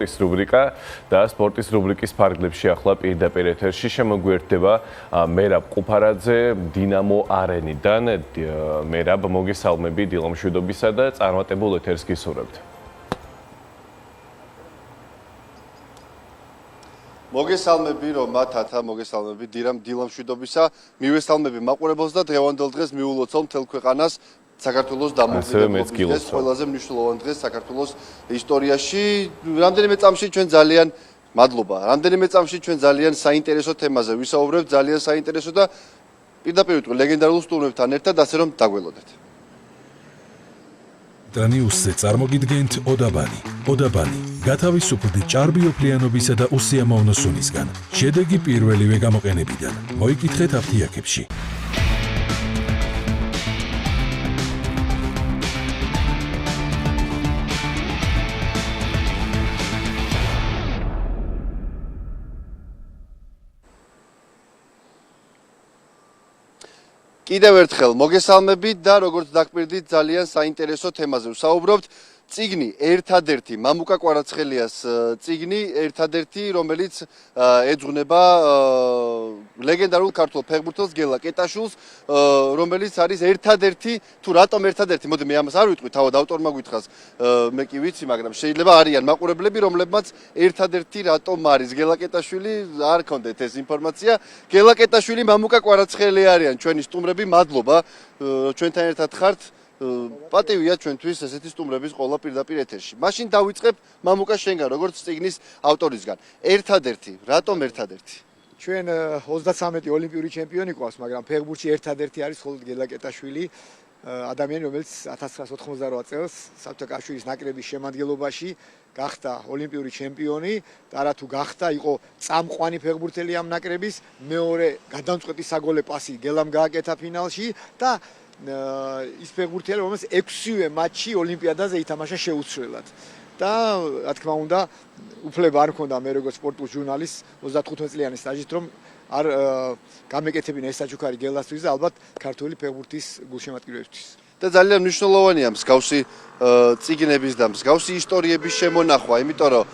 სპორტის რუბრიკა და სპორტის რუბრიკის ფარგლებში ახლა პირდაპირ ეთერში შემოგვიერთდება მერაბ ყუფარაძე დინამო არენიდან. მერაბ, მოგესალმები დილამშვიდობისა და წარმატებულ ეთერს გისურვებთ. მოგესალმები რომა თათა, მოგესალმები დილამშვიდობისა, მივესალმები მაყურებელს და დღევანდელ დღეს მიულოცავ მთელ ქვეყანას საქართველოს დამოუკიდებლობის დღეს, ყველაზე მნიშვნელოვან დღეს საქართველოს ისტორიაში. რამდენიმე წამში ჩვენ ძალიან მადლობა. რამდენიმე წამში ჩვენ ძალიან საინტერესო თემაზე ვისაუბრებთ, ძალიან საინტერესო და პირდაპირ ვიტყვი ლეგენდარულ სტუმრებთან ერთად, ასე რომ დაგველოდეთ. დანიუსზე წარმოგიდგენთ ოდაბანი. ოდაბანი გათავისუფლდი ჭარბიოფლიანობისა და უსიამოვნო სუნისგან. შედეგი პირველივე გამოყენებიდან. მოიკითხეთ აფთიაქებში. კიდევ ერთხელ მოგესალმებით და როგორც დაგპირდით ძალიან საინტერესო თემაზე ვსაუბრობთ. წიგნი ერთადერთი მამუკა კვარაცხელიას წიგნი ერთადერთი რომელიც ეძღვნება ლეგენდარულ ქართულ ფეხბურთელს გელა კეტაშვილს რომელიც არის ერთადერთი თუ რატომ ერთადერთი მოდი მე ამას არ ვიტყვი თავად ავტორმა გითხრას მე კი ვიცი მაგრამ შეიძლება არიან მაყურებლები რომლებმაც ერთადერთი რატომ არის გელა კეტაშვილი არ ქონდეთ ეს ინფორმაცია გელა კეტაშვილი მამუკა კვარაცხელი არიან ჩვენი სტუმრები მადლობა ჩვენთან ერთად ხართ პატივია ჩვენთვის ესეთი სტუმრების ყოლა პირდაპირ ეთერში. მაშინ დავიწყებ მამუკა შენგან, როგორც წიგნის ავტორისგან. ერთადერთი, რატომ ერთადერთი? ჩვენ 33 ოლიმპიური ჩემპიონი ყავს, მაგრამ ფეხბურთში ერთადერთი არის მხოლოდ გელა კეტაშვილი, ადამიანი, რომელიც 1988 წელს საბჭოთა კავშირის ნაკრების შემადგენლობაში გახდა ოლიმპიური ჩემპიონი, და რა თუ გახდა, იყო წამყვანი ფეხბურთელი ამ ნაკრების, მეორე გადამწყვეტი საგოლე პასი გელამ გააკეთა ფინალში და ის ფეხბურთელი, რომელიც 6-ვე მატჩი ოლიმპიადაზე ითამაშა შეუცვლელად. და რა თქმა უნდა, უფლება არ მქონდა მე როგორც სპორტულ ჟურნალისტს 35 წლიანი სტაჟით, რომ არ გამეკეთებინა ეს საჩუქარი გელასთვის და ალბათ ქართული ფეხბურთის გულშემატკივრებისთვის. და ძალიან მნიშვნელოვანია მსგავსი წიგნების და მსგავსი ისტორიების შემონახვა, იმიტომ რომ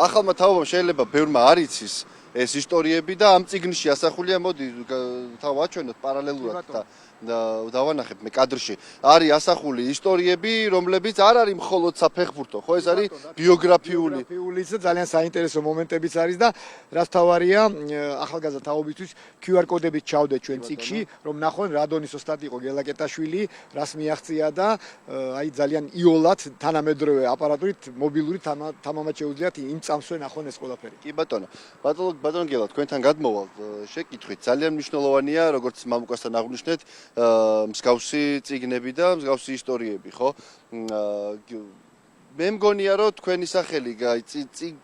ახალმა თაობამ შეიძლება ბევრმა არ იცის ეს ისტორიები და ამ წიგნში ასახულია, მოდი თავ ვაჩვენოთ პარალელურად და დავანახებ მე კადრში. არის ასახული ისტორიები, რომლებიც არ არის მხოლოდ საფეხბურთო, ხო ეს არის ბიოგრაფიული და ძალიან საინტერესო მომენტებიც არის და რაც თავარია, ახალგაზრდა თაობისთვის QR კოდებით ჩავდეთ ჩვენ წიგნში, რომ ნახონ რა დონის ოსტატი იყო გელა კეტაშვილი, რას მიაღწია და აი ძალიან იოლად თანამედროვე აპარატურით მობილური თამამად შეუძლიათ იმ წამსვე ნახონ ეს ყველაფერი. კი ბატონო. ბატონო გელა, თქვენთან გადმოვალ შეკითხვით. ძალიან მნიშვნელოვანია, როგორც მამუკასთან აღვნიშნეთ, მსგავსი წიგნები და მსგავსი ისტორიები, ხო? მე მგონია, რომ თქვენი სახელი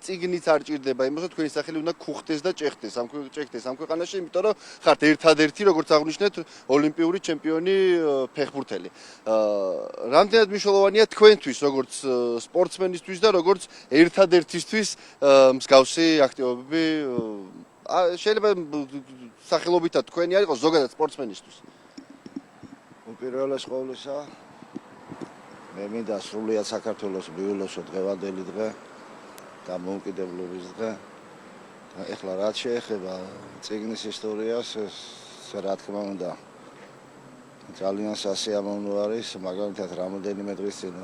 წიგნით არ ჭირდება იმას, რომ თქვენი სახელი უნდა ქუხდეს და ჭეხდეს ამ ქვეყანაში, იმიტომ რომ ხართ ერთადერთი, როგორც აღვნიშნეთ, ოლიმპიური ჩემპიონი ფეხბურთელი. რამდენად მნიშვნელოვანია თქვენთვის, როგორც სპორტსმენისთვის და როგორც ერთადერთისთვის მსგავსი აქტივობები შეიძლება სახელობითად თქვენი არ იყოს ზოგადად სპორტსმენისთვის. უპირველეს ყოვლისა მე მინდა სრულიად საქართველოს მიულოცო დღევანდელი დღე და მოუკიდებლობის დღე და ეხლა რაც შეეხება წიგნის ისტორიას ეს რა თქმა უნდა ძალიან სასიამოვნო არის მაგალითად რამოდენიმე დღის წინ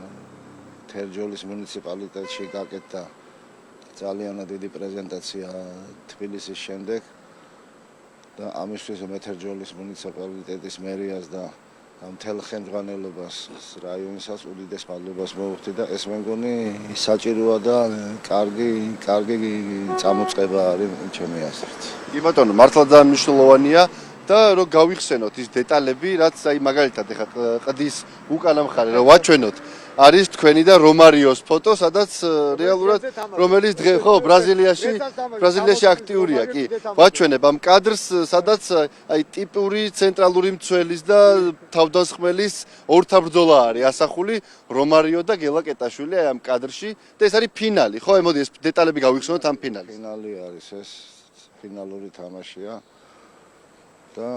თერჯოლის მუნიციპალიტეტში გაკეთდა ძალიან დიდი პრეზენტაცია თბილისის შემდეგ და ამისთვის მე თერჯოლის მუნიციპალიტეტის მერიას და მთელ ხელმძღვანელობას რაიონისას უდიდეს მადლობას მოვუხდი და ეს მე მგონი საჭიროა და კარგი წამოწყება არის ჩემი აზრით. კი ბატონო, მართლა ძალიან მნიშვნელოვანია და რომ გავიხსენოთ ის დეტალები, რაც აი მაგალითად ეხა ყდის უკანა მხარე რომ ვაჩვენოთ არის თქვენი და რომარიოს ფოტო, სადაც რეალურად რომელიც დღე ხო ბრაზილიაში აქტიურია, კი. ვაჩვენებ ამ კადრს, სადაც აი ტიპური ცენტრალური მცველის და თავდამსხმელის ორთაბრძოლა არის ასახული რომარიო და გელა კეტაშვილი აი ამ კადრში და ეს არის ფინალი, ხო? მოდი ეს დეტალები გავიხსენოთ ამ ფინალს. ფინალი არის ეს ფინალური თამაშია და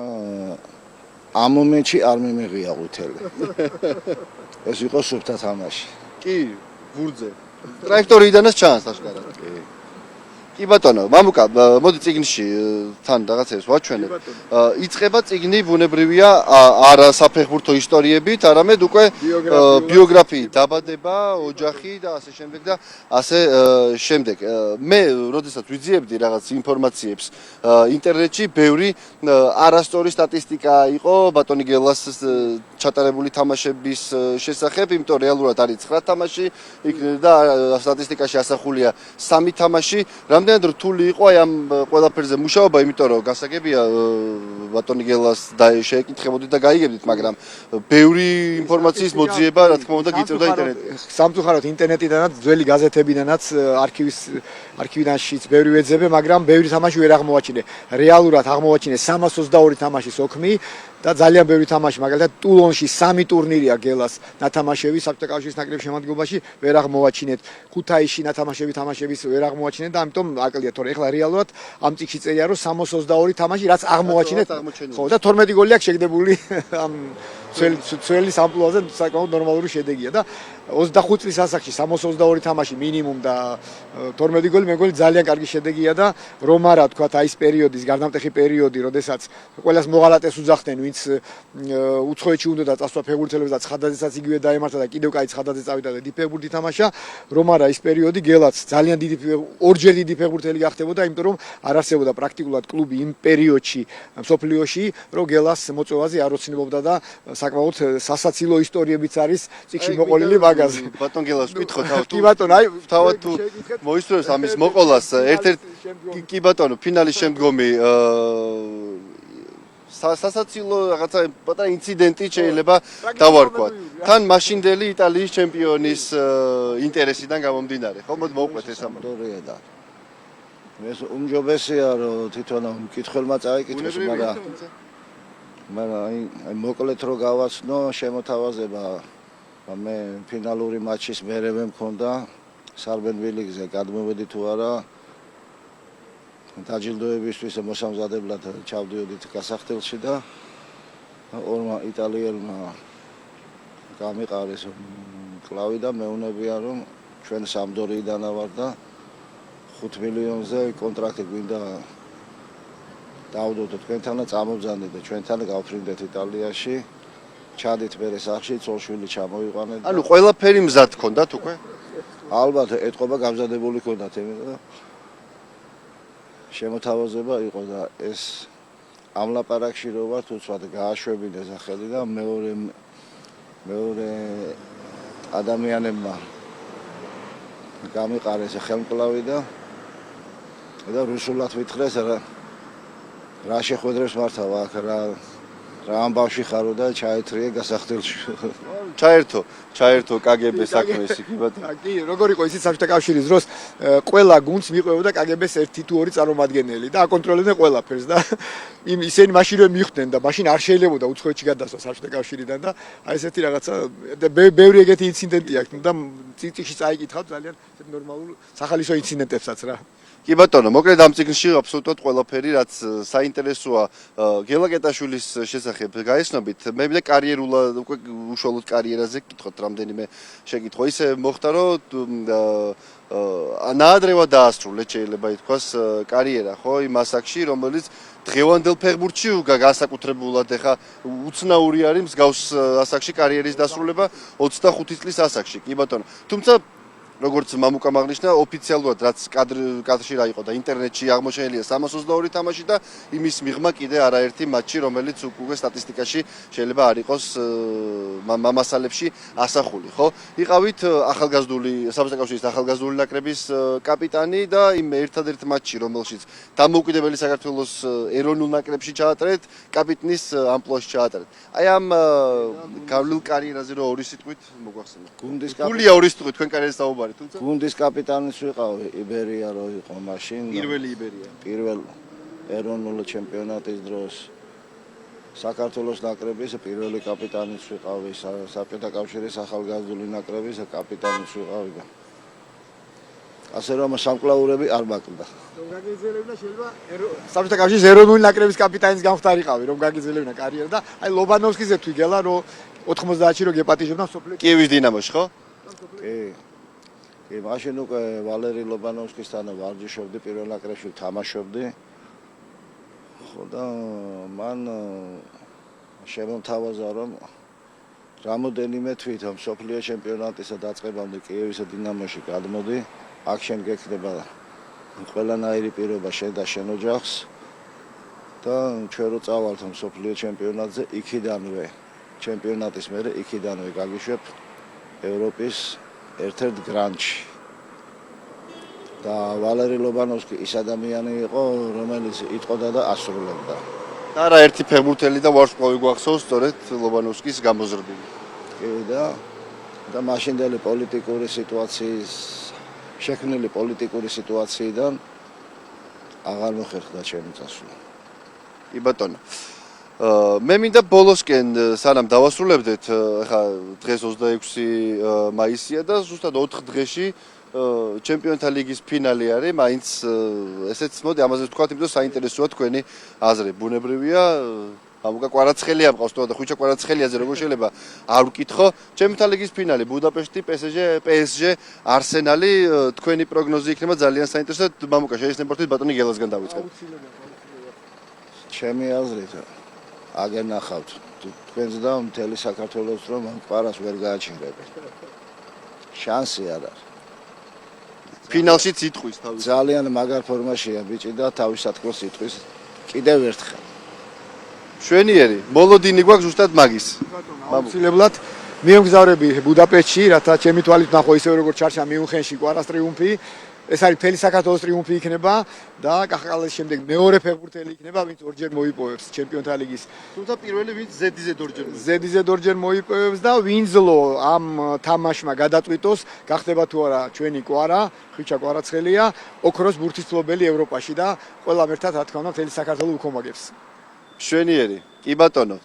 ამ მომენტში არ მიმიღია ყუთელი. ეს იყო სუფთა თამაში. კი, ვურძე. ტრაექტორიიდანაც ჩანს აშკარად. კი ბატონო, მამუკა, მოდი წიგნში თან რაღაცებს ვაჩვენებ. იწყება წიგნი ბუნებრივია არა საფეხბურთო ისტორიებით, არამედ უკვე ბიოგრაფიით, დაბადება, ოჯახი და ასე შემდეგ და ასე შემდეგ. მე, როდესაც ვიძიებდი რაღაც ინფორმაციებს ინტერნეტში, ბევრი არასწორი სტატისტიკა იყო ბატონი გელას ჩატარებული თამაშების შესახებ, იმიტომ რეალურად არის 9 თამაში, და სტატისტიკაში ასახულია 3 თამაში. რამდენად რთული იყო აი ამ ყველაფერზე მუშაობა, იმიტომ რომ გასაგებია ბატონი გელას შეეკითხებოდით და გაიგებდით, მაგრამ ბევრი ინფორმაციის მოძიება, რა თქმა უნდა, გიწევდა ინტერნეტი. სამწუხაროდ ინტერნეტიდანაც, ძველი გაზეთებიდანაც, არქივიდანშიც ბევრი ვეძებე, მაგრამ ბევრი თამაში ვერ აღმოაჩინე. რეალურად აღმოაჩინე 322 თამაშის ოქმი და ძალიან ბევრი თამაში, მაგალითად ტულონში 3 ტურნირია გელას ნათამაშები საბჭოთა კავშირის ნაკრების შემადგენლობაში ვერ აღმოაჩინეთ. ქუთაისში ნათამაშები თამაშების ვერ აღმოაჩინეთ და ამიტომ აკლია, თორე ეხლა რეალურად ამ წიგნში წერია, რომ 322 თამაში რაც აღმოაჩინეთ, ხო და 12 გოლი აქვს შეგდებული ამ ძველი სამპლუაზე საკმაოდ ნორმალური შედეგია და 25 წლის ასაკში 322 თამაში მინიმუმ და 12 გოლი მეგონი ძალიან კარგი შედეგია და რომ არა თქვა აი ეს პერიოდის გარდამტეხი პერიოდი, როდესაც ყველას მოღალატეს უძახდნენ, ვინც უცხოეთში უნდა და წასვლა ფეხბურთელებს და ცხადაძესაც იგივე დაემართა და კიდევ კაი ცხადაძე წავიდა და დიფეხბურთი თამაშა, რომ არა ის პერიოდი გელაც ძალიან დიდი ორჯერ დიდი ფეხბურთელი გახდებოდა, იმიტომ რომ არ არსებობდა პრაქტიკულად კლუბი იმ პერიოდში მსოფლიოში, რომ გელას მოწვევაზე არ ოცნებობდა და საკმაოდ სასაცილო ისტორიებიც არის წიგნში მოყოლილი მაგაზე. ბატონ გელას ვკითხოთ, კი ბატონო, აი თავად თუ მოისურვებს ამის მოყოლას, ერთ-ერთი კი ბატონო, ფინალის შემდგომი სასაცილო რაღაცა პატარა ინციდენტი შეიძლება დავარქვათ. თან მაშინდელი იტალიის ჩემპიონის ინტერესიდან გამომდინარე, ხო? მოდი მოვყვეთ ეს ამბავი. დორია და ეს უმჯობესია, რომ თვითონ მკითხველმა წაიკითხოს, მაგრამ აი მოკლედ რო გავაცნო შემოთავაზება, მე ფინალური მატჩის მერე მქონდა სარბენ-ვილიგზე გადმოვედი თუ არა დაჯილდოებისთვის მოსამზადებლად ჩავდიოდით გასახდელში და ორმა იტალიელმა გამიყარეს კლავი და მეუნებია რომ ჩვენ სამდორიიდან ვარ და 5 მილიონზე კონტრაქტი გვინდა დავდოთ თქვენთან და წამოვძანდეთ და ჩვენთან გავფრინდეთ იტალიაში ჩადით მერე სახში წოლშვილი ჩამოიყვანეთ ანუ ყველაფერი მზად გქონდათ უკვე? ალბათ ეთყობა გამზადებული ქონდათ იმიტომ და შემოთავაზება იყო და ეს ამ ლაპარაკში რო ვართ უცბად გააშვებინე სახელი და მეორე ადამიანებმა გამიყარეს ხელმკლავი და რუსულად ვითხრეს რა შეხვედრებს მართავ აქ რა ამბავში ხარო და ჩაეთრიე გასახდელში. ჩაერთო KGB საქმეს იქ ბატონო. კი, როგორ იყო ისიც საბჭოთა კავშირის დროს ყველა გუნდს მიყვებოდა KGB-ს 1 თუ 2 წარმომადგენელი და აკონტროლებდნენ ყველაფერს და ისინი მაშინვე მიხვდნენ და მაშინ არ შეიძლებოდა უცხოეთში გადასვლა საბჭოთა კავშირიდან და აი ესეთი რაღაცა ბევრი ეგეთი ინციდენტი აქვს და წიგნში წაიკითხავთ ძალიან ნორმალურ სახალისო ინციდენტებსაც რა. კი ბატონო, მოკლედ ამ წიგნში აბსოლუტურად ყველაფერი, რაც საინტერესოა გელა კეტაშვილის შესახებ გაეცნობით, მე მინდა კარიერულად უკვე უშუალოდ კარიერაზე გკითხოთ რამდენიმე შეკითხვა. ისე მოხდა, რომ ნაადრევად დაასრულეთ, შეიძლება ითქვას, კარიერა, ხო, იმ ასაკში, რომელიც დღევანდელ ფეხბურთში განსაკუთრებულად ეხა უცნაური არის მსგავს ასაკში კარიერის დასრულება 25 წლის ასაკში. კი ბატონო. თუმცა როგორც მამუკამ აღნიშნა, ოფიციალურად რაც კადრში რა იყო და ინტერნეტში აღმოჩენილია 322 თამაში და იმის მიღმა კიდე არაერთი მატჩი, რომელიც უკვე სტატისტიკაში შეიძლება არ იყოს მასალებში ასახული, ხო? იყავით ახალგაზრდული საბჭოთა კავშირის ახალგაზრდული ნაკრების კაპიტანი და იმ ერთადერთ მატჩში, რომელშიც დამოუკიდებელი საქართველოს ეროვნულ ნაკრებში ჩაატარეთ, კაპიტნის ამპლუაში ჩაატარეთ. აი ამ გავლილ კარიერაზე რო ორი სიტყვით მოგვახსენოთ. გულია ორი სიტყვით თქვენ კარიერას დაუბარეთ. გუნდის კაპიტანის ვიყავი, იბერია რო იყო მაშინ. პირველი იბერია. პირველ ეროვნულ ჩემპიონატის დროს საქართველოს ნაკრების პირველი კაპიტანის ვიყავი, საბჭოთა კავშირის ახალგაზრდული ნაკრების კაპიტანის ვიყავი და ასე რომ სამკლაურები არ მაკლდა. რომ გაგეძელებინა შეიძლება საბჭოთა კავშირის ეროვნული ნაკრების კაპიტანის გამხდარიყავი, რომ გაგეძელებინა კარიერა და აი ლობანოვსკიზე თუ იგელა რომ 90-ში რო გეპატიჟებდა სოფლიო კიევის დინამოში, ხო? კი. კი, მაშინ უკვე ვალერი ლობანოვსკისთან ვარჯიშობდი, პირველ ნაკრებში თამაშობდი. ხო და მან შემომთავაზა რომ რამოდენიმე თვით მსოფლიო ჩემპიონატისა დაწყებამდე კიევისა დინამოში გადმოდი, აქ შენ გექნება ყველანაირი პირობა შენ და შენ ოჯახს და ჩვენ რო წავალთ მსოფლიო ჩემპიონატზე, იქიდანვე ჩემპიონატის მერე იქიდანვე გაგიშვებ ევროპის ერთ-ერთ გრანდში. და ვალერი ლობანოვსკი ის ადამიანი იყო, რომელიც იტყოდა და ასრულებდა. და რა ერთი ფეხბურთელი და ვარსკვლავი გვახსოვს სწორედ ლობანოვსკის გამოზრდილი. კი და მაშინდელი პოლიტიკური სიტუაციის შექმნილი პოლიტიკური სიტუაციიდან აღარ მოხერხდა ჩემი წასვლა. კი ბატონო. მე მინდა ბოლოსკენ სანამ დავასრულებდეთ, ახლა დღეს 26 მაისია და ზუსტად 4 დღეში ჩემპიონთა ლიგის ფინალი არის, მაინც ესეც მოდი ამაზე ვთქვათ, იმიტომ საინტერესოა თქვენი აზრი. ბუნებრივია, მამუკა კვარაცხელია მყავს და ხვიჩა კვარაცხელიაზე როგორ შეიძლება არ ვკითხო. ჩემპიონთა ლიგის ფინალი ბუდაპეშტი, PSG, არსენალი, თქვენი პროგნოზი იქნება ძალიან საინტერესო. მამუკა შეიძლება ვთქვით ბატონი გელასგან დავიწყებ. ჩემი აზრით აგერ ნახავთ თქვენს და მთელი საქართველოს რომ ამ კვარას ვერ გააჩინებენ. შანსი არ არის. ფინალშიც იტყვის თავის. ძალიან მაგარ ფორმაშია ბიჭი და თავის სათქმოს იტყვის კიდევ ერთხელ. შვენიერი, მოლოდინი გვაქვს ზუსტად მაგის. აუცილებლად მიემგზავრები ბუდაპეშტში, რათა ჩემი თვალით ნახო ისე როგორც ჩარჩა მიუნხენში კვარას ტრიუმფი. ეს არის მთელი საქართველოს ტრიუმფი იქნება და კახაკალეს შემდეგ მეორე ფეხბურთელი იქნება, ვინც ორჯერ მოიპოვებს ჩემპიონთა ლიგის. თუმცა პირველი ვინც ზედიზედ ორჯერ ზედიზედ ორჯერ მოიპოვებს და ვინძლო ამ თამაშმა გადაწყვიტოს, გახდება თუ არა ჩვენი კვარა, ხვიჩა კვარაცხელია, ოქროს ბურთის მფლობელი ევროპაში და ყველამ ერთად რა თქმა უნდა მთელი საქართველო უქომაგებს. შვენიერი. კი ბატონო,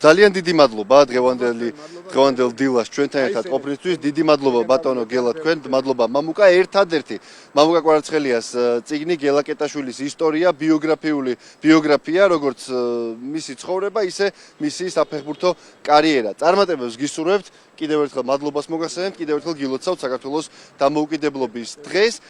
ძალიან დიდი მადლობა დღევანდელ დილას ჩვენთან ერთად ყოფნისთვის. დიდი მადლობა ბატონო გელა თქვენ, მადლობა მამუკა. ერთადერთი მამუკა კვარაცხელიას წიგნი გელა კეტაშვილის ისტორია, ბიოგრაფია, როგორც მისი ცხოვრება, ისე მისი საფეხბურთო კარიერა. წარმატებებს გისურვებთ. კიდევ ერთხელ მადლობას მოგასცემთ, კიდევ ერთხელ გილოცავთ საქართველოს დამოუკიდებლობის დღეს.